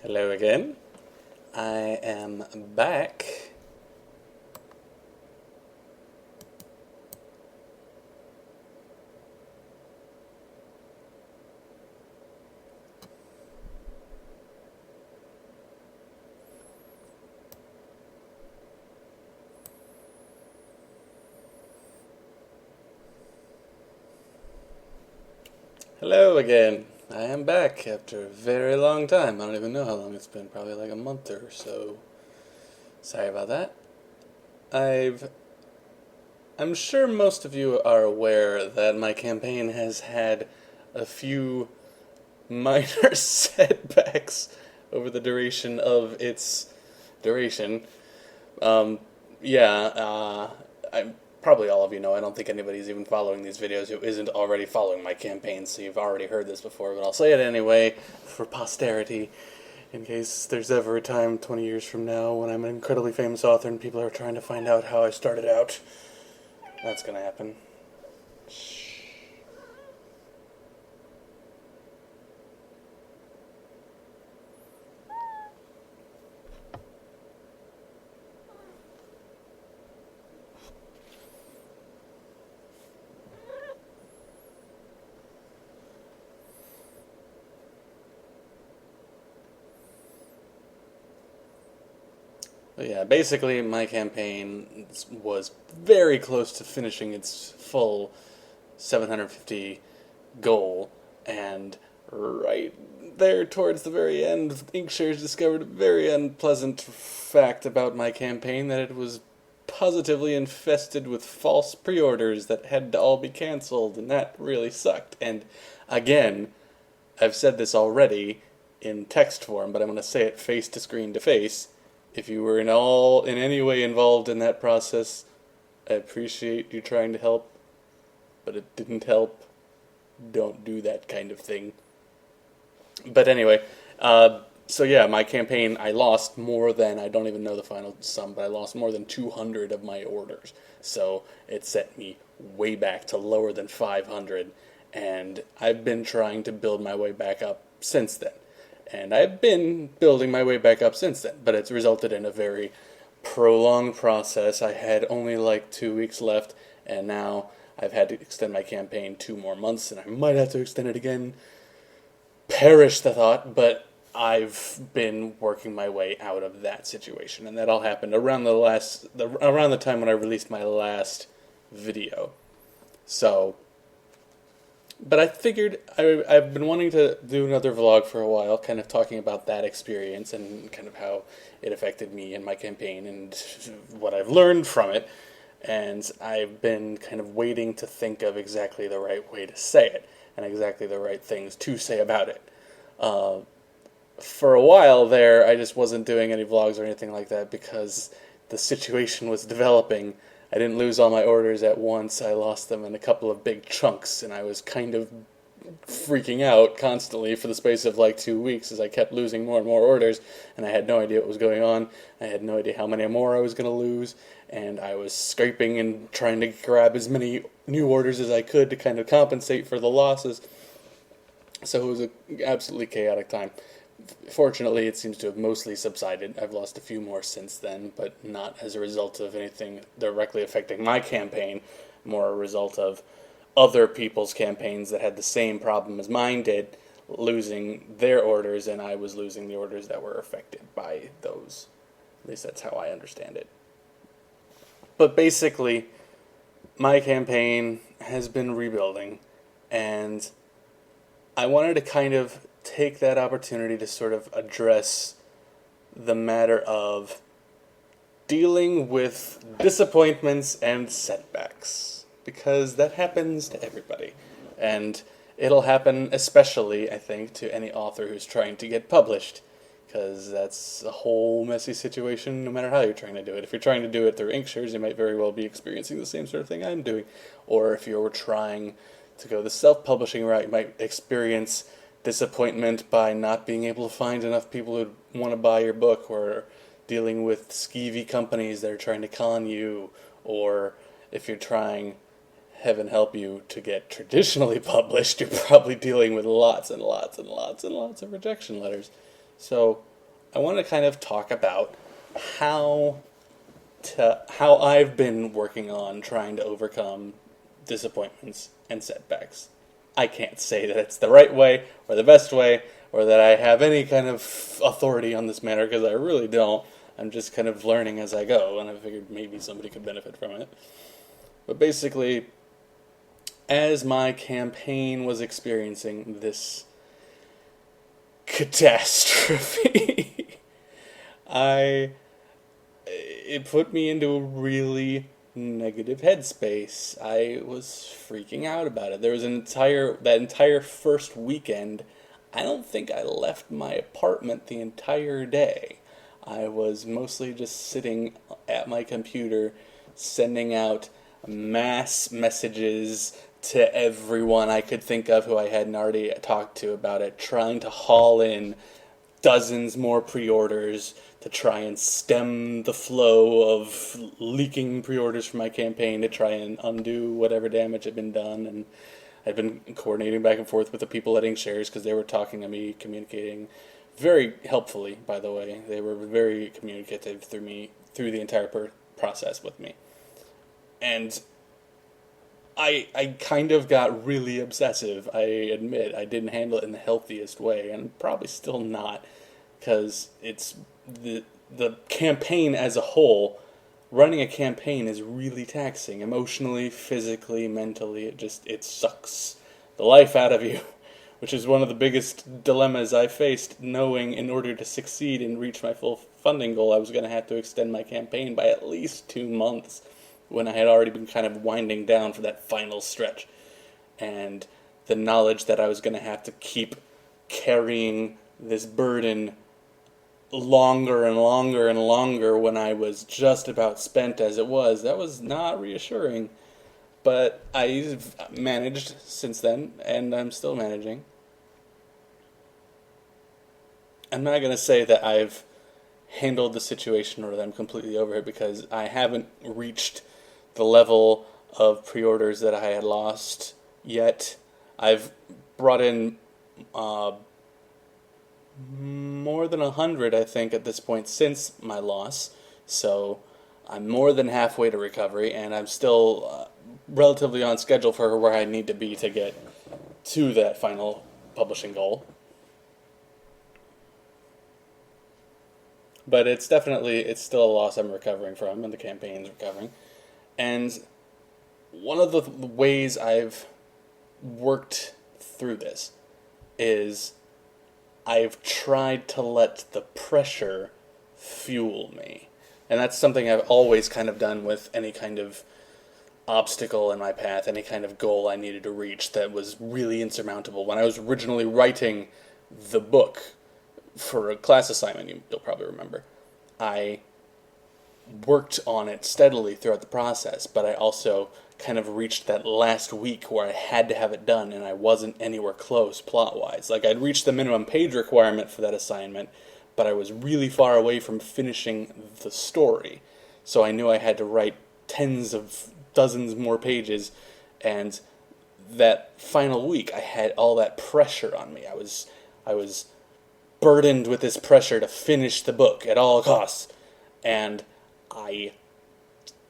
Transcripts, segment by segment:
Hello again. I am back. Hello again. I am back after a very long time. I don't even know how long it's been. Probably like a month or so. Sorry about that. I've I'm sure most of you are aware that my campaign has had a few minor setbacks over the duration of its duration. Um, yeah, I probably all of you know. I don't think anybody's even following these videos who isn't already following my campaign, so you've already heard this before, but I'll say it anyway for posterity, in case there's ever a time 20 years from now when I'm an incredibly famous author and people are trying to find out how I started out. That's gonna happen. But yeah, basically, my campaign was very close to finishing its full 750 goal, and right there towards the very end, Inkshares discovered a very unpleasant fact about my campaign that it was positively infested with false pre-orders that had to all be canceled, and that really sucked. And again, I've said this already in text form, but I'm going to say it face to screen to face. If you were in any way involved in that process, I appreciate you trying to help, but it didn't help. Don't do that kind of thing. But anyway, so yeah, my campaign, I lost more than, I don't even know the final sum, but I lost more than 200 of my orders. So it set me way back to lower than 500, and I've been trying to build my way back up since then. And I've been building my way back up since then, but it's resulted in a very prolonged process. I had only like 2 weeks left, and now I've had to extend my campaign 2 more months, and I might have to extend it again. Perish the thought, but I've been working my way out of that situation, and that all happened around around the time when I released my last video. So, but I figured I've been wanting to do another vlog for a while, kind of talking about that experience and kind of how it affected me and my campaign and what I've learned from it. And I've been kind of waiting to think of exactly the right way to say it and exactly the right things to say about it. For a while there, I just wasn't doing any vlogs or anything like that because the situation was developing. I didn't lose all my orders at once. I lost them in a couple of big chunks, and I was kind of freaking out constantly for the space of like 2 weeks as I kept losing more and more orders, and I had no idea what was going on. I had no idea how many more I was going to lose, and I was scraping and trying to grab as many new orders as I could to kind of compensate for the losses. So it was an absolutely chaotic time. Fortunately, it seems to have mostly subsided. I've lost a few more since then, but not as a result of anything directly affecting my campaign, more a result of other people's campaigns that had the same problem as mine did, losing their orders, and I was losing the orders that were affected by those. At least that's how I understand it. But basically, my campaign has been rebuilding, and I wanted to kind of take that opportunity to sort of address the matter of dealing with disappointments and setbacks, because that happens to everybody, and it'll happen especially, I think, to any author who's trying to get published, because that's a whole messy situation no matter how you're trying to do it. If you're trying to do it through Inkshares, you might very well be experiencing the same sort of thing I'm doing, or if you're trying to go the self-publishing route, you might experience disappointment by not being able to find enough people who want to buy your book, or dealing with skeevy companies that are trying to con you, or if you're trying, heaven help you, to get traditionally published, you're probably dealing with lots and lots and lots and lots of rejection letters. So I want to kind of talk about how how I've been working on trying to overcome disappointments and setbacks. I can't say that it's the right way or the best way or that I have any kind of authority on this matter, because I really don't. I'm just kind of learning as I go, and I figured maybe somebody could benefit from it. But basically, as my campaign was experiencing this catastrophe, it put me into a really negative headspace. I was freaking out about it. There was that entire first weekend, I don't think I left my apartment the entire day. I was mostly just sitting at my computer, sending out mass messages to everyone I could think of who I hadn't already talked to about it, trying to haul in dozens more pre-orders to try and stem the flow of leaking pre-orders for my campaign, to try and undo whatever damage had been done. And I'd been coordinating back and forth with the people letting shares, because they were talking to me, communicating very helpfully, by the way. They were very communicative through the entire process with me. And I kind of got really obsessive. I admit I didn't handle it in the healthiest way, and probably still not, because it's the campaign as a whole. Running a campaign is really taxing, emotionally, physically, mentally. It sucks the life out of you, which is one of the biggest dilemmas I faced, knowing in order to succeed and reach my full funding goal, I was going to have to extend my campaign by at least 2 months, when I had already been kind of winding down for that final stretch. And the knowledge that I was going to have to keep carrying this burden longer and longer and longer when I was just about spent as it was, that was not reassuring. But I've managed since then, and I'm still managing. I'm not going to say that I've handled the situation or that I'm completely over it, because I haven't reached the level of pre-orders that I had lost yet. I've brought in more than 100, I think, at this point since my loss. So I'm more than halfway to recovery, and I'm still relatively on schedule for where I need to be to get to that final publishing goal. But it's still a loss I'm recovering from, and the campaign's recovering. And one of the ways I've worked through this is I've tried to let the pressure fuel me. And that's something I've always kind of done with any kind of obstacle in my path, any kind of goal I needed to reach that was really insurmountable. When I was originally writing the book for a class assignment, you'll probably remember, I worked on it steadily throughout the process, but I also kind of reached that last week where I had to have it done, and I wasn't anywhere close plot-wise. Like, I'd reached the minimum page requirement for that assignment, but I was really far away from finishing the story. So I knew I had to write tens of dozens more pages, and that final week I had all that pressure on me. I was burdened with this pressure to finish the book at all costs, and I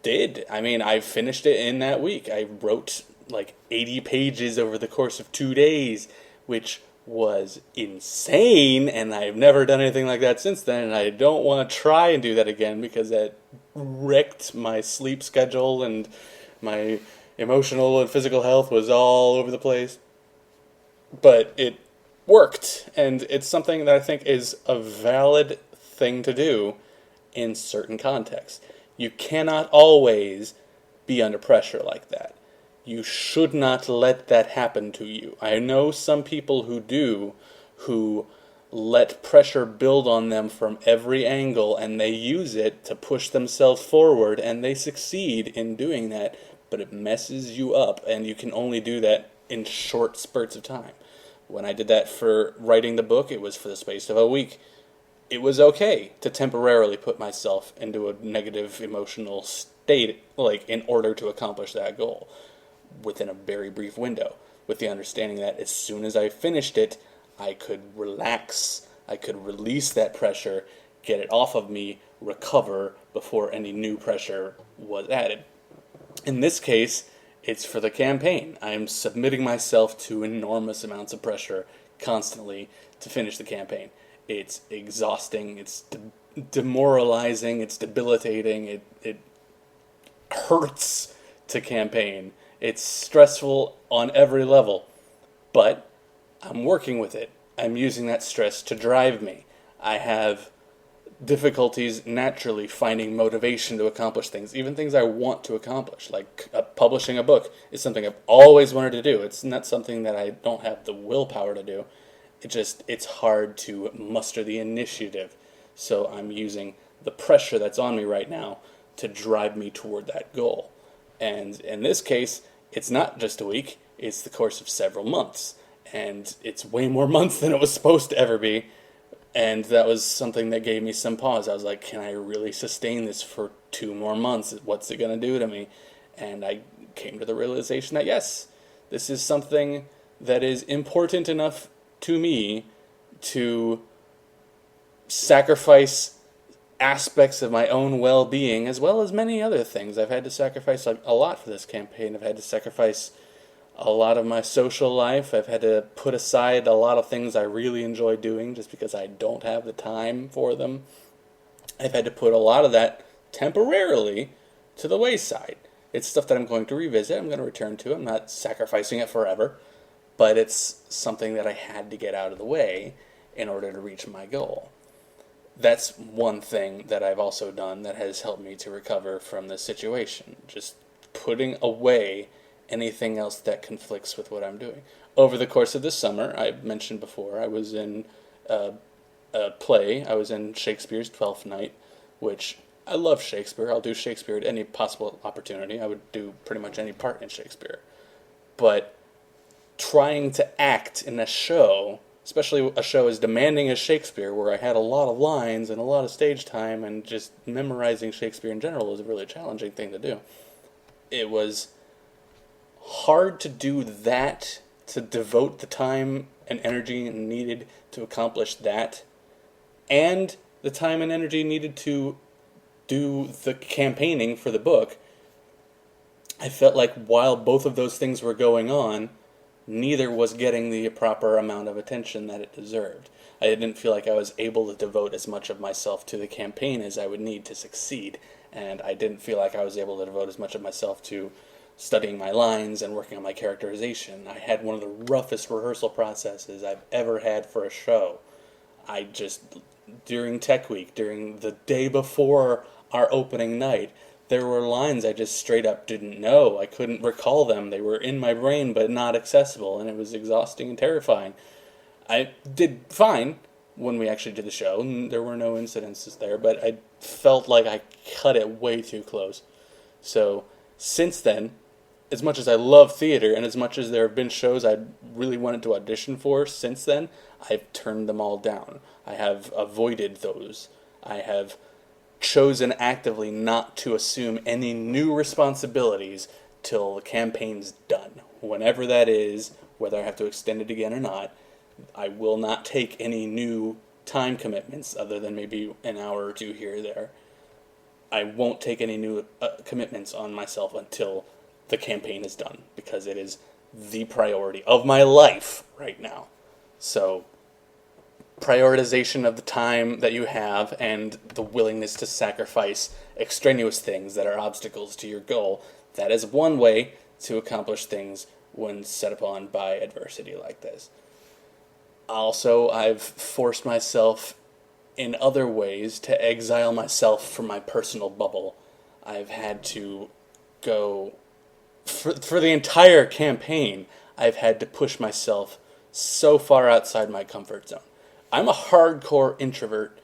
did. I mean, I finished it in that week. I wrote like 80 pages over the course of 2 days, which was insane, and I've never done anything like that since then, and I don't want to try and do that again, because that wrecked my sleep schedule, and my emotional and physical health was all over the place. But it worked, and it's something that I think is a valid thing to do in certain contexts. You cannot always be under pressure like that. You should not let that happen to you. I know some people who do, who let pressure build on them from every angle, and they use it to push themselves forward, and they succeed in doing that, but it messes you up, and you can only do that in short spurts of time. When I did that for writing the book, it was for the space of a week. It was okay to temporarily put myself into a negative emotional state, like, in order to accomplish that goal within a very brief window, with the understanding that as soon as I finished it, I could relax, I could release that pressure, get it off of me, recover before any new pressure was added. In this case, it's for the campaign. I am submitting myself to enormous amounts of pressure constantly to finish the campaign. It's exhausting, it's demoralizing, it's debilitating, it hurts to campaign. It's stressful on every level, but I'm working with it. I'm using that stress to drive me. I have difficulties naturally finding motivation to accomplish things, even things I want to accomplish, like publishing a book is something I've always wanted to do. It's not something that I don't have the willpower to do. It's hard to muster the initiative. So I'm using the pressure that's on me right now to drive me toward that goal. And in this case, it's not just a week, it's the course of several months. And it's way more months than it was supposed to ever be. And that was something that gave me some pause. I was like, can I really sustain this for 2 more months? What's it going to do to me? And I came to the realization that yes, this is something that is important enough to me to sacrifice aspects of my own well-being as well as many other things. I've had to sacrifice a lot for this campaign. I've had to sacrifice a lot of my social life. I've had to put aside a lot of things I really enjoy doing just because I don't have the time for them. I've had to put a lot of that temporarily to the wayside. It's stuff that I'm going to revisit, I'm going to return to. I'm not sacrificing it forever, but it's something that I had to get out of the way in order to reach my goal. That's one thing that I've also done that has helped me to recover from this situation. Just putting away anything else that conflicts with what I'm doing. Over the course of this summer, I mentioned before, I was in a play. I was in Shakespeare's Twelfth Night, which I love Shakespeare. I'll do Shakespeare at any possible opportunity. I would do pretty much any part in Shakespeare. But trying to act in a show, especially a show as demanding as Shakespeare, where I had a lot of lines and a lot of stage time, and just memorizing Shakespeare in general was a really challenging thing to do. It was hard to do that, to devote the time and energy needed to accomplish that, and the time and energy needed to do the campaigning for the book. I felt like while both of those things were going on, neither was getting the proper amount of attention that it deserved. I didn't feel like I was able to devote as much of myself to the campaign as I would need to succeed, and I didn't feel like I was able to devote as much of myself to studying my lines and working on my characterization. I had one of the roughest rehearsal processes I've ever had for a show. During Tech Week, during the day before our opening night, there were lines I just straight up didn't know. I couldn't recall them. They were in my brain but not accessible, and it was exhausting and terrifying. I did fine when we actually did the show, and there were no incidences there, but I felt like I cut it way too close. So, since then, as much as I love theater, and as much as there have been shows I really wanted to audition for since then, I've turned them all down. I have avoided those. I have chosen actively not to assume any new responsibilities till the campaign's done. Whenever that is, whether I have to extend it again or not, I will not take any new time commitments other than maybe an hour or two here or there. I won't take any new commitments on myself until the campaign is done, because it is the priority of my life right now. So, prioritization of the time that you have and the willingness to sacrifice extraneous things that are obstacles to your goal, that is one way to accomplish things when set upon by adversity like this. Also, I've forced myself in other ways to exile myself from my personal bubble. I've had to go, for the entire campaign, I've had to push myself so far outside my comfort zone. I'm a hardcore introvert.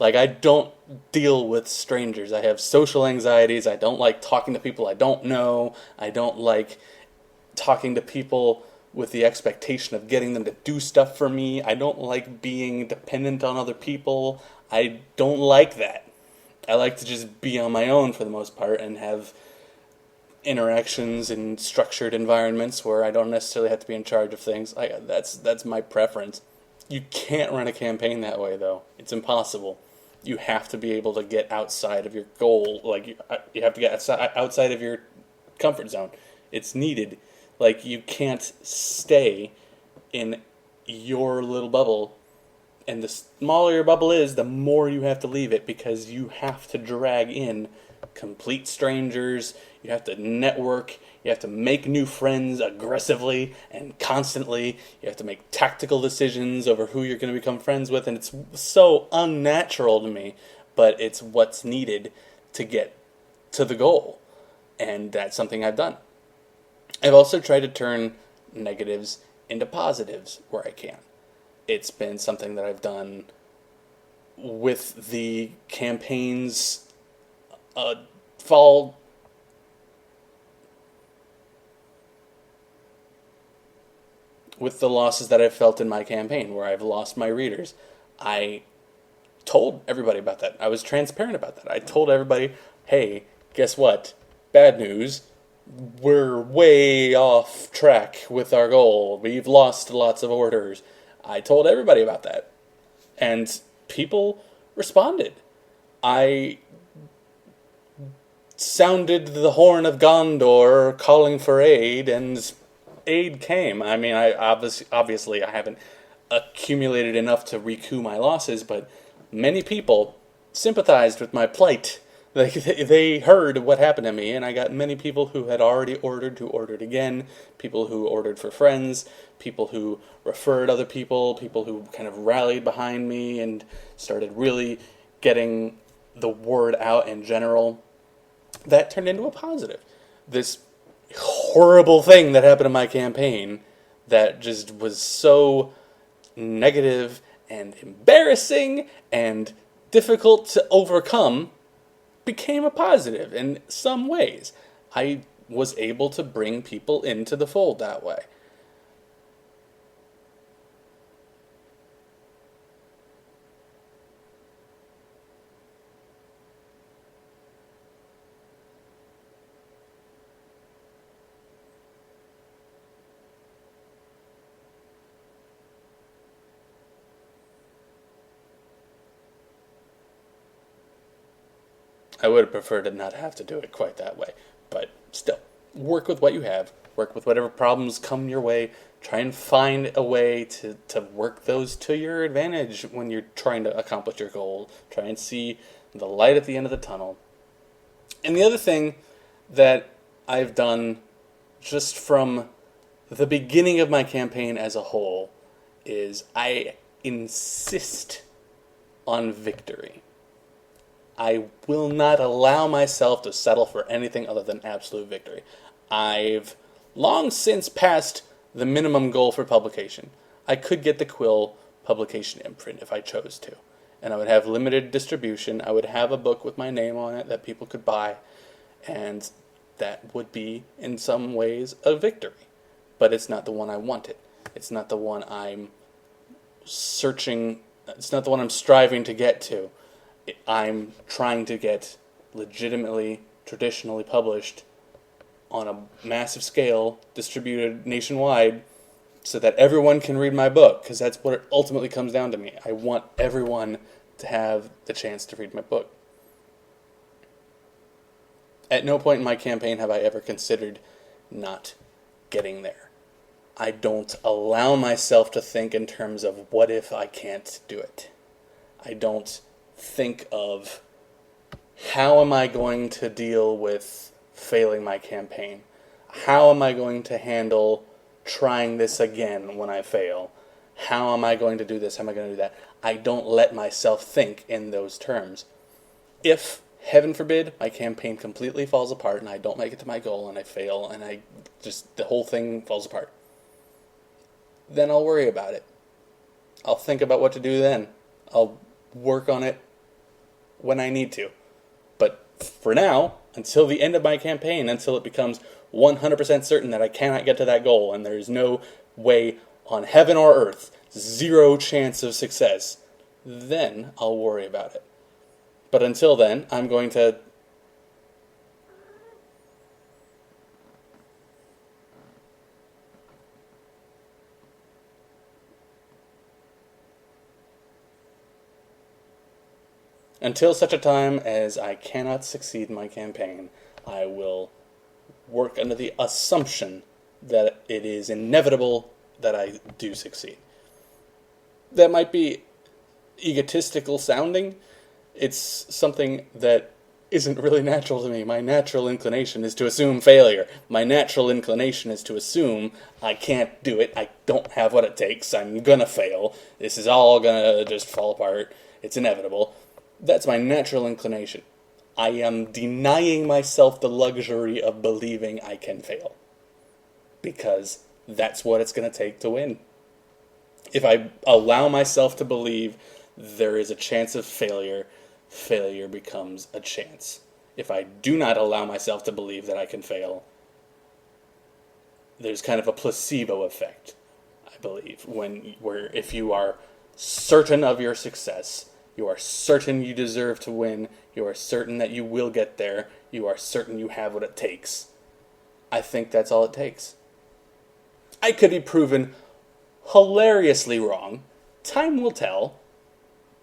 Like, I don't deal with strangers. I have social anxieties. I don't like talking to people I don't know. I don't like talking to people with the expectation of getting them to do stuff for me. I don't like being dependent on other people. I don't like that. I like to just be on my own for the most part and have interactions in structured environments where I don't necessarily have to be in charge of things. That's my preference. You can't run a campaign that way, though. It's impossible. You have to be able to get outside of your goal. Like, you have to get outside of your comfort zone. It's needed. Like, you can't stay in your little bubble. And the smaller your bubble is, the more you have to leave it, because you have to drag in complete strangers. You have to network. You have to make new friends aggressively and constantly. You have to make tactical decisions over who you're going to become friends with. And it's so unnatural to me, but it's what's needed to get to the goal. And that's something I've done. I've also tried to turn negatives into positives where I can. It's been something that I've done with the campaigns fall. With the losses that I've felt in my campaign, where I've lost my readers. I told everybody about that. I was transparent about that. I told everybody, hey, guess what? Bad news. We're way off track with our goal. We've lost lots of orders. I told everybody about that. And people responded. I sounded the horn of Gondor calling for aid, and aid came. I mean, I obviously I haven't accumulated enough to recoup my losses, but many people sympathized with my plight. They heard what happened to me, and I got many people who had already ordered who ordered again, people who ordered for friends, people who referred other people who kind of rallied behind me and started really getting the word out in general. That turned into a positive. This horrible thing that happened in my campaign that just was so negative and embarrassing and difficult to overcome became a positive in some ways. I was able to bring people into the fold that way. I would have preferred to not have to do it quite that way. But still, work with what you have. Work with whatever problems come your way. Try and find a way to work those to your advantage when you're trying to accomplish your goal. Try and see the light at the end of the tunnel. And the other thing that I've done just from the beginning of my campaign as a whole is I insist on victory. I will not allow myself to settle for anything other than absolute victory. I've long since passed the minimum goal for publication. I could get the Quill publication imprint if I chose to. And I would have limited distribution. I would have a book with my name on it that people could buy. And that would be, in some ways, a victory. But it's not the one I wanted. It's not the one I'm searching. It's not the one I'm striving to get to. I'm trying to get legitimately, traditionally published on a massive scale, distributed nationwide, so that everyone can read my book, because that's what it ultimately comes down to me. I want everyone to have the chance to read my book. At no point in my campaign have I ever considered not getting there. I don't allow myself to think in terms of what if I can't do it. I don't think of how am I going to deal with failing my campaign? How am I going to handle trying this again when I fail? How am I going to do this? How am I going to do that? I don't let myself think in those terms. If, heaven forbid, my campaign completely falls apart and I don't make it to my goal and I fail and the whole thing falls apart, then I'll worry about it. I'll think about what to do then. I'll work on it when I need to. But for now, until the end of my campaign, until it becomes 100% certain that I cannot get to that goal and there is no way on heaven or earth, zero chance of success, then I'll worry about it. But until then, I'm going to Until such a time as I cannot succeed in my campaign, I will work under the assumption that it is inevitable that I do succeed. That might be egotistical sounding. It's something that isn't really natural to me. My natural inclination is to assume failure. My natural inclination is to assume I can't do it. I don't have what it takes. I'm gonna fail. This is all gonna just fall apart. It's inevitable. That's my natural inclination. I am denying myself the luxury of believing I can fail. Because that's what it's gonna take to win. If I allow myself to believe there is a chance of failure, failure becomes a chance. If I do not allow myself to believe that I can fail, there's kind of a placebo effect, I believe, where if you are certain of your success, you are certain you deserve to win, you are certain that you will get there, you are certain you have what it takes. I think that's all it takes. I could be proven hilariously wrong. Time will tell.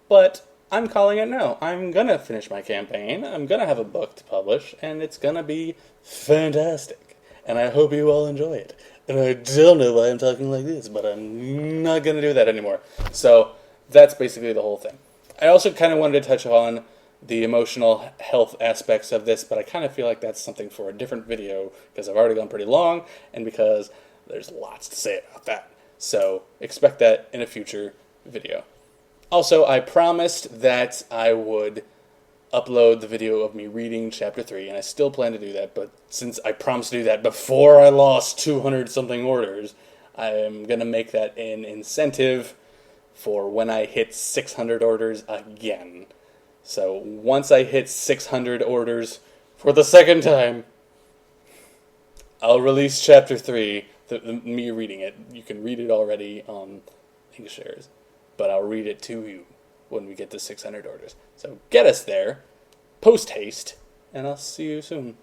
But I'm calling it now. I'm going to finish my campaign. I'm going to have a book to publish. And it's going to be fantastic. And I hope you all enjoy it. And I don't know why I'm talking like this, but I'm not going to do that anymore. So that's basically the whole thing. I also kind of wanted to touch on the emotional health aspects of this, but I kind of feel like that's something for a different video because I've already gone pretty long and because there's lots to say about that. So expect that in a future video. Also, I promised that I would upload the video of me reading Chapter 3, and I still plan to do that, but since I promised to do that before I lost 200-something orders, I am going to make that an incentive for when I hit 600 orders again. So, once I hit 600 orders for the second time, I'll release Chapter 3, me reading it. You can read it already on Inkshares. But I'll read it to you when we get to 600 orders. So get us there, post haste, and I'll see you soon.